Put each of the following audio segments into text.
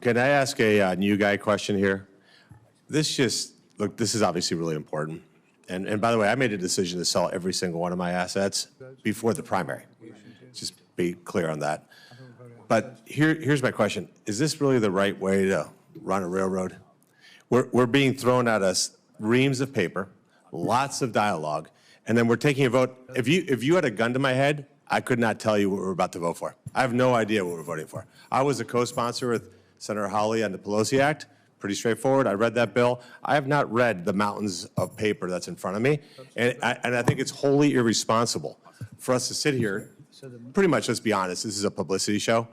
Can I ask a new guy question here? This is obviously really important. And by the way, I made a decision to sell every single one of my assets before the primary. Just be clear on that. But here's my question. Is this really the right way to run a railroad? We're being thrown at us reams of paper, lots of dialogue, and then we're taking a vote. If you had a gun to my head, I could not tell you what we're about to vote for. I have no idea what we're voting for. I was a co-sponsor with Senator Hawley on the PELOSI Act. Pretty straightforward. I read that bill. I have not read the mountains of paper that's in front of me, and I think it's wholly irresponsible for us to sit here, pretty much, let's be honest, this is a publicity show,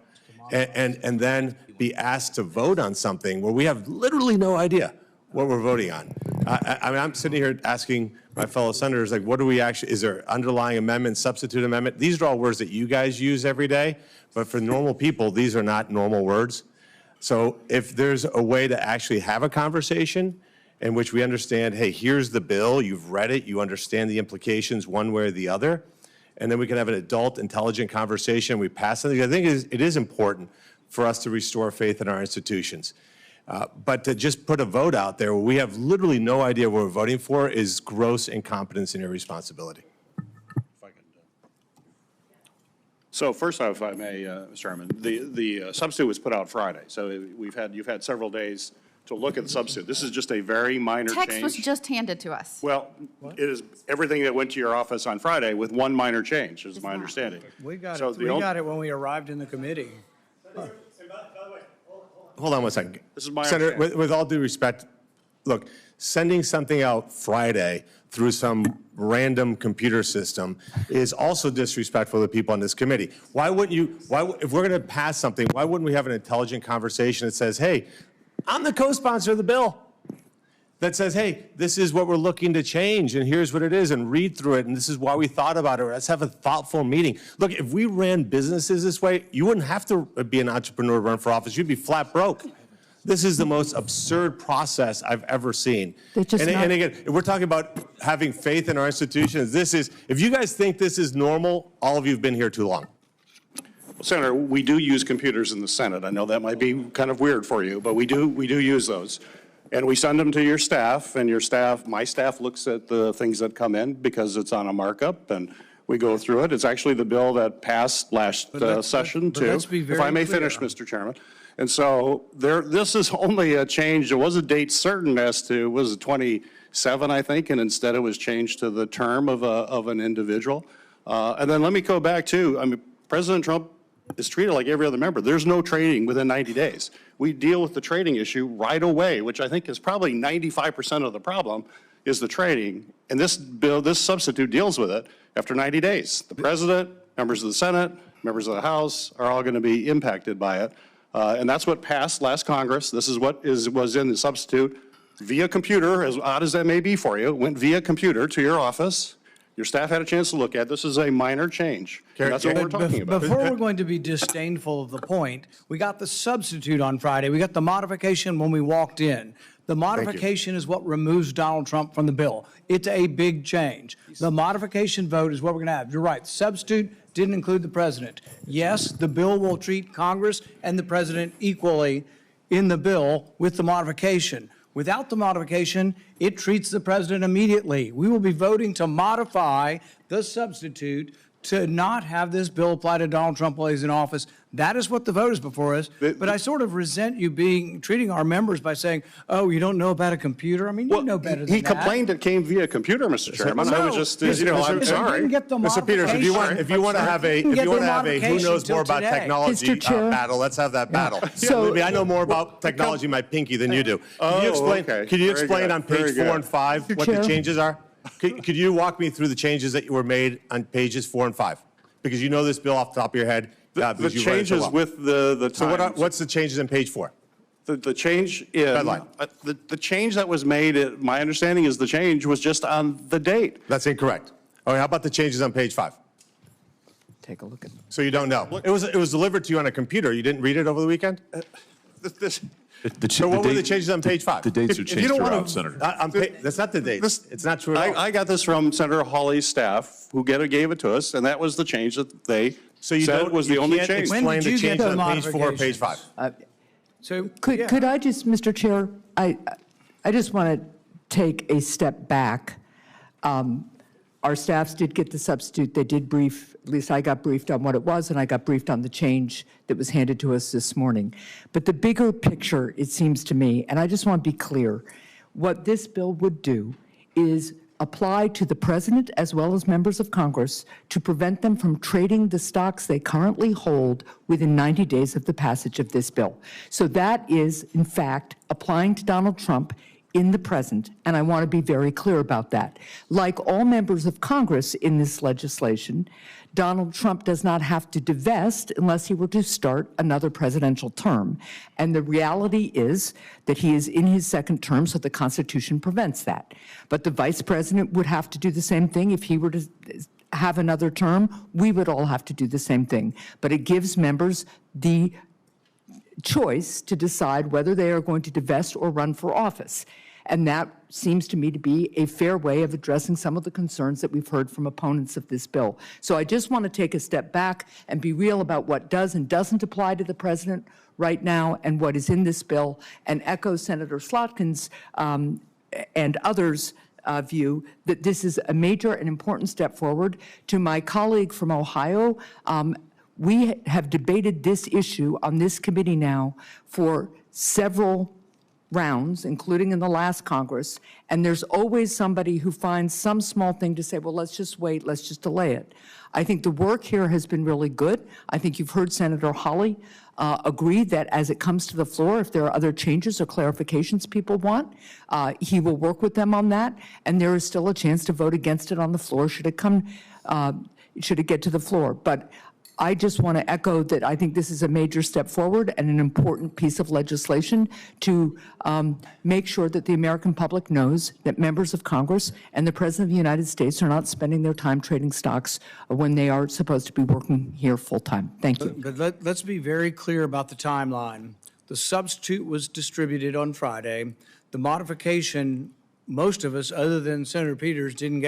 and then be asked to vote on something where we have literally no idea what we're voting on. I mean, I'm sitting here asking my fellow senators, like, what do we actually, is there underlying amendment, substitute amendment? These are all words that you guys use every day, but for normal people, these are not normal words. So if there's a way to actually have a conversation in which we understand, hey, here's the bill, you've read it, you understand the implications one way or the other, and then we can have an adult, intelligent conversation, we pass something. I think it is important for us to restore faith in our institutions. But to just put a vote out there where we have literally no idea what we're voting for is gross incompetence and irresponsibility. So first off, if I may, Mr. Chairman, the substitute was put out Friday. So you've had several days to look at the substitute. This is just a very minor change. Text was just handed to us. Well, it is everything that went to your office on Friday with one minor change, is my understanding. We got it when we arrived in the committee. Hold on one second. This is my Senator, with all due respect, look, sending something out Friday through some random computer system is also disrespectful to people on this committee. Why wouldn't you, if we're going to pass something, why wouldn't we have an intelligent conversation that says, hey, I'm the co-sponsor of the bill, that says, hey, this is what we're looking to change, and here's what it is, and read through it, and this is why we thought about it. Let's have a thoughtful meeting. Look, if we ran businesses this way, you wouldn't have to be an entrepreneur to run for office. You'd be flat broke. This is the most absurd process I've ever seen. And again, if we're talking about having faith in our institutions, if you guys think this is normal, all of you have been here too long. Well, Senator, we do use computers in the Senate. I know that might be kind of weird for you, but we do use those. And we send them to your staff, and my staff looks at the things that come in because it's on a markup, and we go through it. It's actually the bill that passed last session, too. If I may finish, Mr. Chairman. And so this is only a change. There was a date certain as to, was it 27, I think, and instead it was changed to the term of an individual. And then let me go back to, I mean, President Trump is treated like every other member. There's no trading within 90 days. We deal with the trading issue right away, which I think is probably 95% of the problem is the trading. And this bill, this substitute deals with it after 90 days. The president, members of the Senate, members of the House are all going to be impacted by it. And that's what passed last Congress. This is what was in the substitute via computer, as odd as that may be for you. It went via computer to your office. Your staff had a chance to look at. This is a minor change. That's what we're talking about. Before we're going to be disdainful of the point, we got the substitute on Friday. We got the modification when we walked in. The modification is what removes Donald Trump from the bill. It's a big change. The modification vote is what we're going to have. You're right. Substitute didn't include the president. Yes, the bill will treat Congress and the president equally in the bill with the modification. Without the modification, it treats the president immediately. We will be voting to modify the substitute to not have this bill apply to Donald Trump while he's in office. That is what the vote is before us. But I sort of resent you treating our members by saying, oh, you don't know about a computer? I mean, you know better than that. He complained it came via computer, Mr. Chairman. I was just, I'm sorry. Mr. Peters, if you want to have a who knows more about technology battle, let's have that battle. So I know more about technology in my pinky than you do. Can you explain on page 4 and 5 what the changes are? Could you walk me through the changes that were made on pages 4 and 5? Because you know this bill off the top of your head. The changes with the time. So what's the changes in page 4? The change in the change that was made, my understanding is the change was just on the date. That's incorrect. All right, how about the changes on page 5? Take a look at them. So you don't know. It was delivered to you on a computer. You didn't read it over the weekend? So what were the changes on page 5? The dates are changed throughout, Senator. That's not the dates. It's not true at all. I got this from Senator Hawley's staff, who gave it to us, and that was the change that they said was the only change. Explain the changes on page 4 or page 5. So, Could I just, Mr. Chair, I just want to take a step back. Our staffs did get the substitute. They did brief, at least I got briefed on what it was, and I got briefed on the change that was handed to us this morning. But the bigger picture, it seems to me, and I just want to be clear, what this bill would do is apply to the president as well as members of Congress to prevent them from trading the stocks they currently hold within 90 days of the passage of this bill. So that is, in fact, applying to Donald Trump in the present, and I want to be very clear about that. Like all members of Congress in this legislation, Donald Trump does not have to divest unless he were to start another presidential term. And the reality is that he is in his second term, so the Constitution prevents that. But the vice president would have to do the same thing if he were to have another term. We would all have to do the same thing. But it gives members the choice to decide whether they are going to divest or run for office. And that seems to me to be a fair way of addressing some of the concerns that we've heard from opponents of this bill. So I just want to take a step back and be real about what does and doesn't apply to the president right now and what is in this bill, and echo Senator Slotkin's and others' view that this is a major and important step forward. To my colleague from Ohio, we have debated this issue on this committee now for several rounds, including in the last Congress, and there's always somebody who finds some small thing to say, well, let's just wait, let's just delay it. I think the work here has been really good. I think you've heard Senator Hawley agree that as it comes to the floor, if there are other changes or clarifications people want, he will work with them on that, and there is still a chance to vote against it on the floor should it get to the floor. But I just want to echo that I think this is a major step forward and an important piece of legislation to make sure that the American public knows that members of Congress and the President of the United States are not spending their time trading stocks when they are supposed to be working here full-time. Thank you. but let's be very clear about the timeline. The substitute was distributed on Friday. The modification, most of us, other than Senator Peters, didn't get it